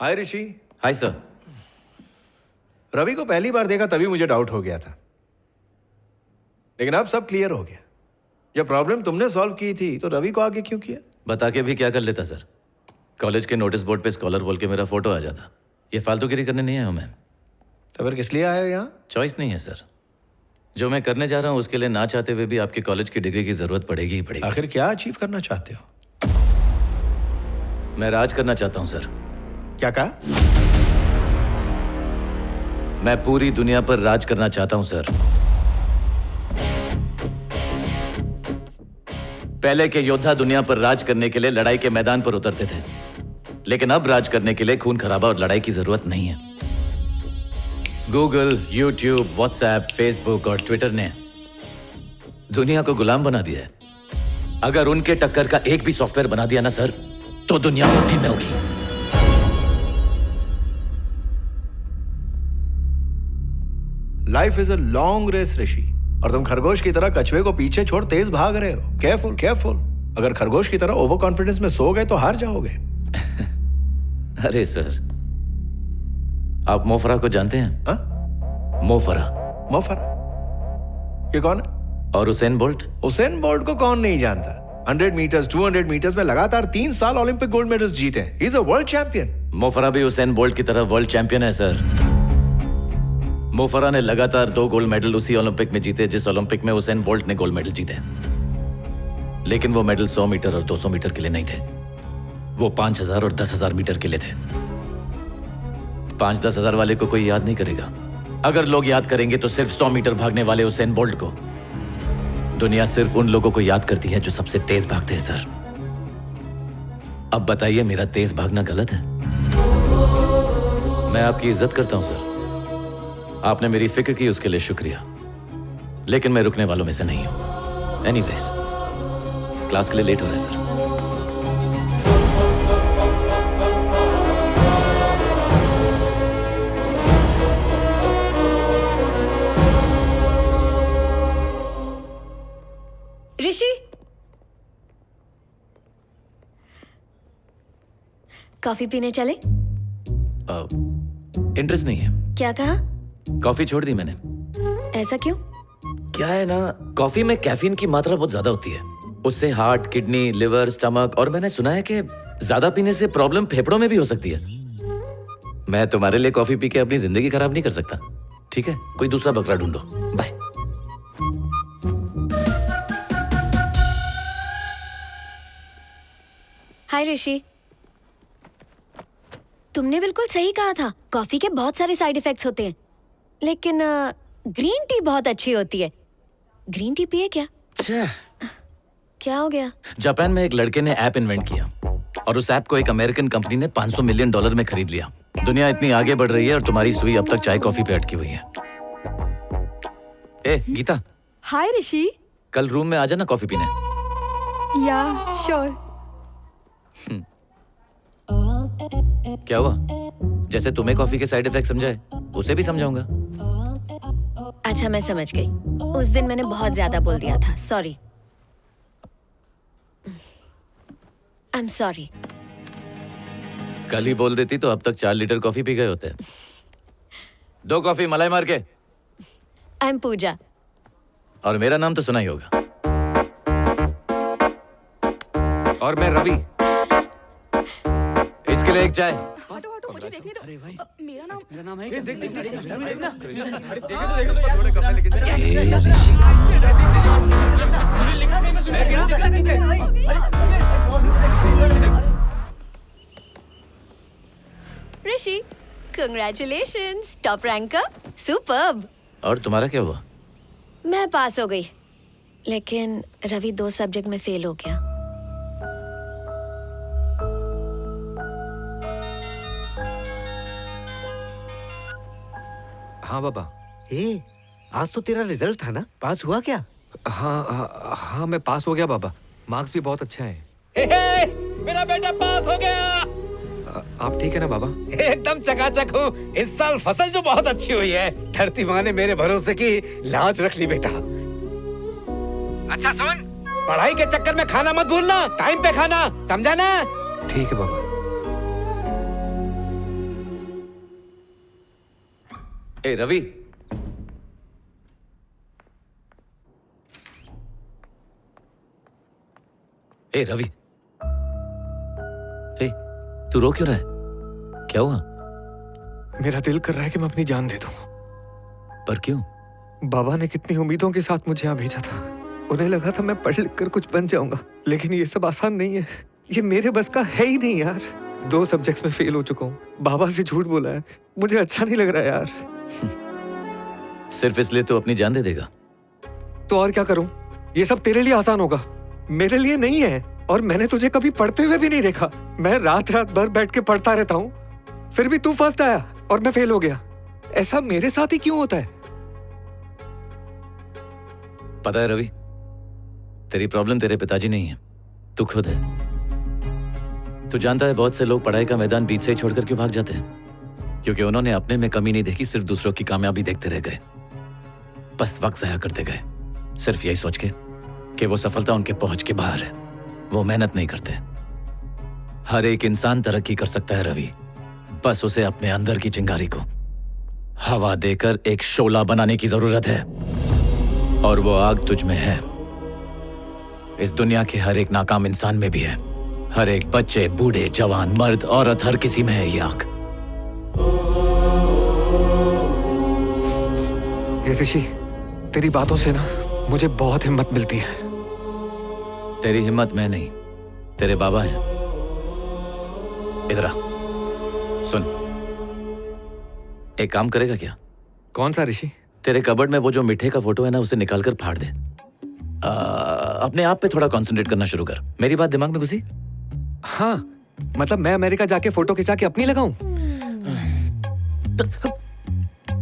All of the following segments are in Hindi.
हाय ऋषि। Hi sir. रवि को पहली बार देखा तभी मुझे डाउट हो गया था, लेकिन अब सब क्लियर हो गया। जब प्रॉब्लम तुमने सॉल्व की थी तो रवि को आगे क्यों किया? बता के भी क्या कर लेता सर। कॉलेज के नोटिस बोर्ड पे स्कॉलर बोल के मेरा फोटो आ जाता। ये फालतूगिरी करने नहीं आया हूं मैं। तो फिर किस लिए आए हो यहाँ? चॉइस नहीं है सर। जो मैं करने जा रहा हूँ उसके लिए ना चाहते हुए भी आपके कॉलेज की डिग्री की जरूरत पड़ेगी ही पड़ेगी। आखिर क्या अचीव करना चाहते हो? मैं राज करना चाहता हूँ सर। क्या कहा? मैं पूरी दुनिया पर राज करना चाहता हूँ सर। पहले के योद्धा दुनिया पर राज करने के लिए लड़ाई के मैदान पर उतरते थे, लेकिन अब राज करने के लिए खून खराबा और लड़ाई की जरूरत नहीं है। गूगल, यूट्यूब, व्हाट्सएप, फेसबुक और ट्विटर ने दुनिया को गुलाम बना दिया है। अगर उनके टक्कर का एक भी सॉफ्टवेयर बना दिया ना सर, तो दुनिया मुट्ठी में होगी। Life is a long race Rishi, और तुम खरगोश की तरह कछुए को पीछे छोड़ तेज भाग रहे हो। Careful careful. अगर खरगोश की तरह ओवर कॉन्फिडेंस में सो गए तो हार जाओगे। अरे सर, आप मोफरा को जानते हैं? हाँ? मोफरा। मोफरा? ये कौन है? और उसेन बोल्ट? उसेन बोल्ट को कौन नहीं जानता। 100 मीटर्स, 200 मीटर्स में लगातार 3 साल ओलंपिक गोल्ड मेडल्स जीते हैं। He is a world champion. Mo Farah भी उसेन बोल्ट की तरह वर्ल्ड चैंपियन है सर। मोफरा ने लगातार 2 गोल्ड मेडल उसी ओलंपिक में जीते जिस ओलंपिक में उसेन बोल्ट ने गोल्ड मेडल जीते। लेकिन वो मेडल 100 मीटर और 200 मीटर के लिए नहीं थे, वो 5000 और 10,000 मीटर के लिए थे। 5-10 हजार वाले को कोई याद नहीं करेगा। अगर लोग याद करेंगे तो सिर्फ 100 मीटर भागने वाले उसेन बोल्ट को। दुनिया सिर्फ उन लोगों को याद करती है जो सबसे तेज भागते हैं सर। अब बताइए, मेरा तेज भागना गलत है? मैं आपकी इज्जत करता हूं सर, आपने मेरी फिक्र की, उसके लिए शुक्रिया। लेकिन मैं रुकने वालों में से नहीं हूं। एनीवेज, क्लास के लिए लेट हो रहा है सर। ऋषि, कॉफी पीने चले? इंटरेस्ट नहीं है। क्या कहा? कॉफी छोड़ दी मैंने। ऐसा क्यों? क्या है ना, कॉफी में कैफीन की मात्रा बहुत ज्यादा होती है। उससे हार्ट, किडनी, लिवर, स्टमक, और मैंने सुना है कि ज्यादा पीने से प्रॉब्लम फेफड़ों में भी हो सकती है। मैं तुम्हारे लिए कॉफी पी के अपनी जिंदगी खराब नहीं कर सकता। ठीक है, कोई दूसरा बकरा ढूंढो। बाय। हाय ऋषि, तुमने बिल्कुल सही कहा था। कॉफी के बहुत सारे साइड इफेक्ट्स होते हैं, लेकिन ग्रीन टी बहुत अच्छी होती है। ग्रीन टी पिए क्या? क्या हो गया? जापान में एक लड़के ने ऐप इन्वेंट किया और उस ऐप को एक अमेरिकन कंपनी ने $500 मिलियन में खरीद लिया। दुनिया इतनी आगे बढ़ रही है और तुम्हारी सुई अब तक चाय कॉफी पे अटकी हुई है। ए गीता। हाय ऋषि। कल रूम में आ जाना कॉफी पीने। या श्योर। क्या हुआ? जैसे तुम्हें कॉफी के साइड इफेक्ट समझाए, उसे भी समझाऊंगा। अच्छा, मैं समझ गई। उस दिन मैंने बहुत ज्यादा बोल दिया था, सॉरी। I am sorry. कल ही बोल देती तो अब तक 4 लीटर कॉफी पी गए होते। 2 कॉफी मलाई मार के। आई एम पूजा। और मेरा नाम तो सुना ही होगा। और मैं रवि। इसके लिए एक चाय। मुझे देखने दो। मेरा नाम है। ऋषि, कंग्रेचुलेशंस, टॉप रैंकर, सुपर्ब। और तुम्हारा क्या हुआ? मैं पास हो गई, लेकिन रवि 2 सब्जेक्ट में फेल हो गया। हाँ बाबा। आज तो तेरा रिजल्ट था ना, पास हुआ क्या? हाँ मैं पास हो गया बाबा। मार्क्स भी बहुत अच्छे हैं। मेरा बेटा पास हो गया। आप ठीक है ना बाबा? एकदम चकाचक हूँ। इस साल फसल जो बहुत अच्छी हुई है। धरती माँ ने मेरे भरोसे की लाज रख ली बेटा। अच्छा सुन, पढ़ाई के चक्कर में खाना मत भूलना, टाइम पे खाना, समझा ना? ठीक है बाबा। ए रवि, ए रवि, ए तू रो क्यों रहा है? क्या हुआ? मेरा दिल कर रहा है कि मैं अपनी जान दे दूं। पर क्यों? बाबा ने कितनी उम्मीदों के साथ मुझे यहाँ भेजा था। उन्हें लगा था मैं पढ़ लिख कर कुछ बन जाऊंगा, लेकिन ये सब आसान नहीं है। ये मेरे बस का है ही नहीं यार। 2 सब्जेक्ट्स में फेल हो चुका हूँ। बाबा से झूठ बोला है। मुझे अच्छा नहीं लग रहा यार। सिर्फ इसलिए तो अपनी जान दे देगा? तो और क्या करूं? ये सब तेरे लिए आसान होगा, मेरे लिए नहीं है। और मैंने तुझे कभी पढ़ते हुए भी नहीं देखा। मैं रात रात भर बैठ के पढ़ता रहता हूँ, फिर भी तू फर्स्ट आया और मैं फेल हो गया। ऐसा मेरे साथ ही क्यों होता है? पता है रवि, तेरी प्रॉब्लम तेरे पिताजी नहीं है, तू खुद है। तू जानता है बहुत से लोग पढ़ाई का मैदान बीच से ही छोड़कर क्यों भाग जाते हैं? क्योंकि उन्होंने अपने में कमी नहीं देखी, सिर्फ दूसरों की कामयाबी देखते रह गए, बस वक्त ज़ाया करते गए, सिर्फ यही सोच के कि वो सफलता उनके पहुंच के बाहर है। वो मेहनत नहीं करते। हर एक इंसान तरक्की कर सकता है रवि, बस उसे अपने अंदर की चिंगारी को हवा देकर एक शोला बनाने की जरूरत है, और वो आग तुझ में है। इस दुनिया के हर एक नाकाम इंसान में भी है। हर एक बच्चे, बूढ़े, जवान, मर्द, औरत, हर किसी में है ये आग। ये ऋषि, तेरी बातों से ना मुझे बहुत हिम्मत मिलती है। तेरी हिम्मत मैं नहीं, तेरे बाबा हैं। इधर आ, सुन, एक काम करेगा क्या? कौन सा ऋषि? तेरे कबर्ड में वो जो मिठे का फोटो है ना, उसे निकाल कर फाड़ दे। अपने आप पे थोड़ा कंसंट्रेट करना शुरू कर। मेरी बात दिमाग में घुसी? हाँ, मतलब मैं अमेरिका जाके फोटो खिंचा के अपनी लगाऊं?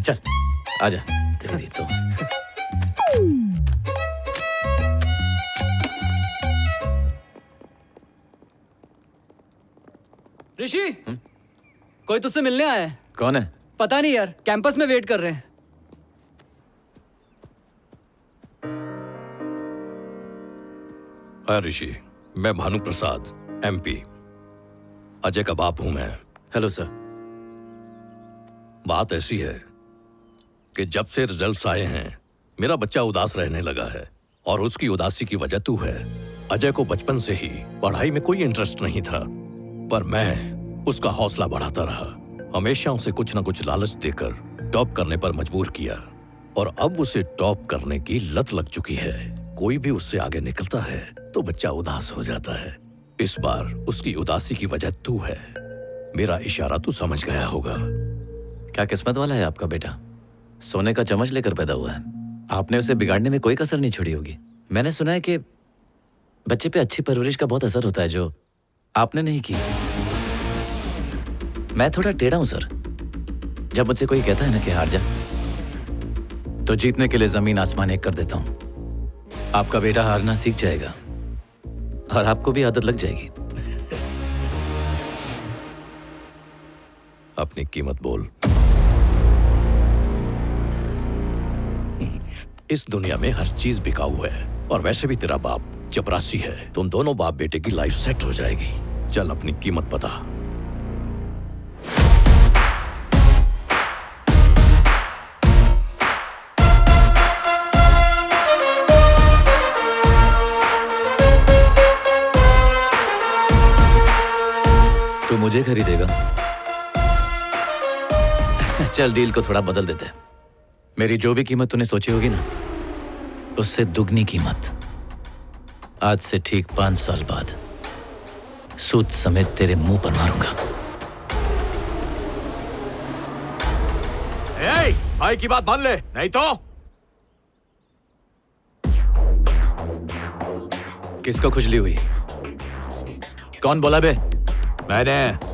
चल आजा। तेरी तो ऋषि, कोई तुझसे मिलने आया है। कौन है? पता नहीं यार, कैंपस में वेट कर रहे हैं। हाय ऋषि, मैं भानु प्रसाद, MP। अजय का बाप हूं मैं। Hello sir. बात ऐसी है कि जब से रिजल्ट्स आए हैं, मेरा बच्चा उदास रहने लगा है, और उसकी उदासी की वजह तू है। अजय को बचपन से ही पढ़ाई में कोई इंटरेस्ट नहीं था, पर मैं उसका हौसला बढ़ाता रहा। हमेशा उसे कुछ ना कुछ लालच देकर टॉप करने पर मजबूर किया, और अब उसे टॉप करने की लत लग चुकी है। कोई भी उससे आगे निकलता है तो बच्चा उदास हो जाता है। इस बार उसकी उदासी की वजह तू है। मेरा इशारा तू समझ गया होगा। क्या किस्मत वाला है आपका बेटा, सोने का चम्मच लेकर पैदा हुआ है। आपने उसे बिगाड़ने में कोई कसर नहीं छोड़ी होगी। मैंने सुना है कि बच्चे पे अच्छी परवरिश का बहुत असर होता है, जो आपने नहीं की। मैं थोड़ा टेढ़ा हूं सर। जब मुझसे कोई कहता है ना कि हार जा, तो जीतने के लिए जमीन आसमान एक कर देता हूं। आपका बेटा हारना सीख जाएगा, और आपको भी आदत लग जाएगी। अपनी कीमत बोल। इस दुनिया में हर चीज बिकाऊ है, और वैसे भी तेरा बाप चपरासी है। तुम दोनों बाप बेटे की लाइफ सेट हो जाएगी। चल अपनी कीमत बता। तू मुझे खरीदेगा? चल डील को थोड़ा बदल देते हैं। मेरी जो भी कीमत तूने सोची होगी ना, उससे दुगनी कीमत आज से ठीक 5 साल बाद सूद समेत तेरे मुंह पर मारूंगा। भाई की बात मान ले, नहीं तो। किसको खुजली हुई? कौन बोला बे? मैंने।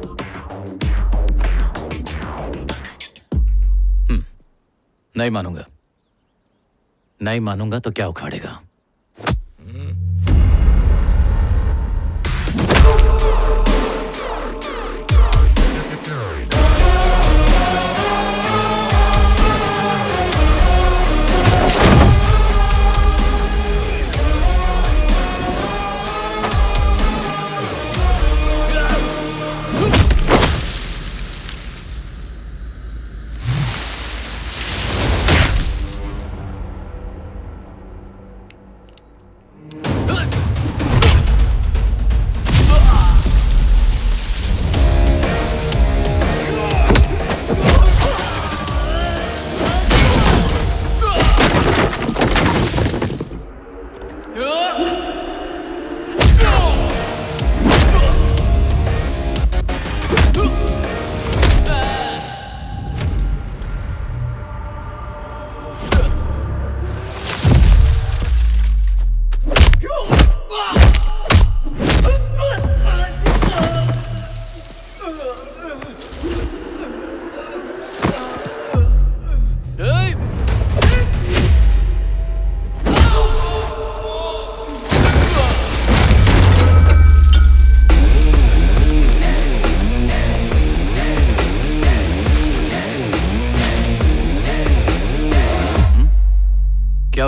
नहीं मानूंगा। नहीं मानूंगा तो क्या उखाड़ेगा?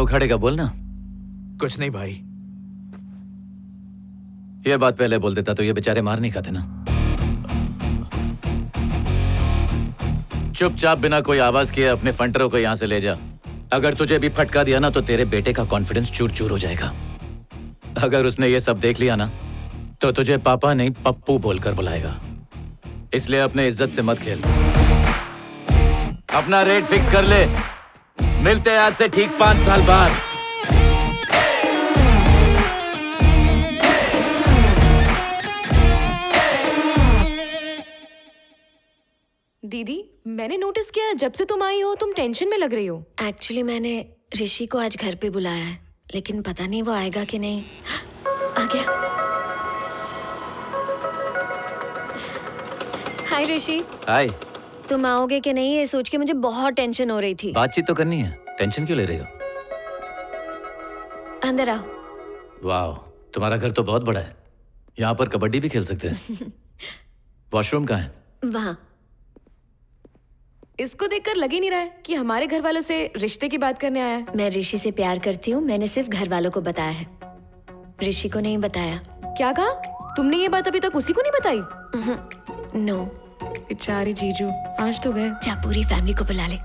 उखाड़ेगा बोलना। कुछ नहीं भाई। ये बात पहले बोल देता तो ये बेचारे मार नहीं खाते ना। चुपचाप बिना कोई आवाज किए अपने फंटरों को यहाँ से ले जा। अगर तुझे भी फटका दिया ना तो तेरे बेटे का कॉन्फिडेंस चूर चूर हो जाएगा। अगर उसने ये सब देख लिया ना तो तुझे पापा नहीं पप्पू बोलकर बुलाएगा। इसलिए अपने इज्जत से मत खेल। अपना रेट फिक्स कर ले। मिलते हैं आज से ठीक 5 साल बाद। दीदी, मैंने नोटिस किया जब से तुम आई हो तुम टेंशन में लग रही हो। एक्चुअली मैंने ऋषि को आज घर पे बुलाया है, लेकिन पता नहीं वो आएगा कि नहीं। आ गया। हाय ऋषि। हाय। तुम आओगे कि नहीं ये सोच के मुझे बहुत टेंशन हो रही थी। बातचीत तो करनी है, टेंशन क्यों ले रही हो? अंदर आओ। वाह, तुम्हारा घर तो बहुत बड़ा है। यहाँ पर कबड्डी भी खेल सकते हैं। वॉशरूम कहाँ है? वहाँ। इसको देखकर लग ही नहीं रहा है कि हमारे घर वालों से रिश्ते की बात करने आया है। मैं ऋषि से प्यार करती हूँ, मैंने सिर्फ घर वालों को बताया है, ऋषि को नहीं बताया। क्या कहा तुमने? ये बात अभी तक उसी को नहीं बताई? नो। बेचारे जीजू, आज तो गए। जा पूरी फैमिली को बुला ले।